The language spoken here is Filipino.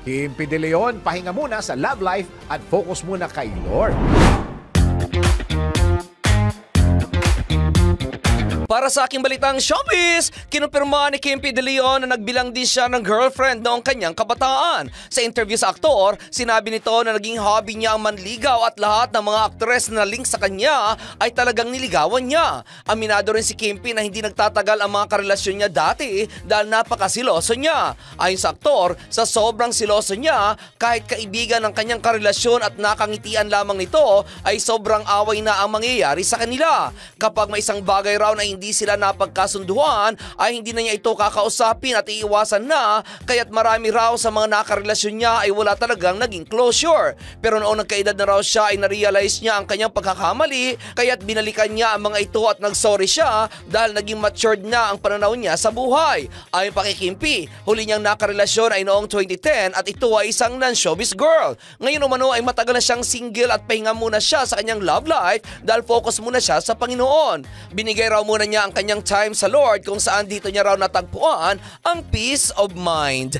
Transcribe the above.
Kimpi De Leon, pahinga muna sa love life at focus muna kay Lord. Para sa aking balitang showbiz, kinumpirma ni Kimpi De Leon na nagbilang din siya ng girlfriend noong kanyang kabataan. Sa interview sa aktor, sinabi nito na naging hobby niya ang manligaw at lahat ng mga aktres na link sa kanya ay talagang niligawan niya. Aminado rin si Kimpi na hindi nagtatagal ang mga karelasyon niya dati dahil napakasiloso niya. Ayon sa aktor, sa sobrang siloso niya, kahit kaibigan ng kanyang karelasyon at nakangitian lamang nito ay sobrang away na ang mangyayari sa kanila. Kapag may isang bagay raw na hindi sila napagkasunduan ay hindi na niya ito kakausapin at iiwasan na, kaya't marami raw sa mga nakarelasyon niya ay wala talagang naging closure. Pero noong nagkaedad na raw siya ay na-realize niya ang kanyang pagkakamali, kaya't binalikan niya ang mga ito at nagsorry siya dahil naging matured na ang pananaw niya sa buhay. Ayon pa kay Kimpi, huli niyang nakarelasyon ay noong 2010 at ito ay isang non-showbiz girl. Ngayon umano ay matagal na siyang single at pahinga muna siya sa kanyang love life dahil focus muna siya sa Panginoon. Binigay raw muna niya ang kanyang time sa Lord kung saan dito niya raw natagpuan ang peace of mind.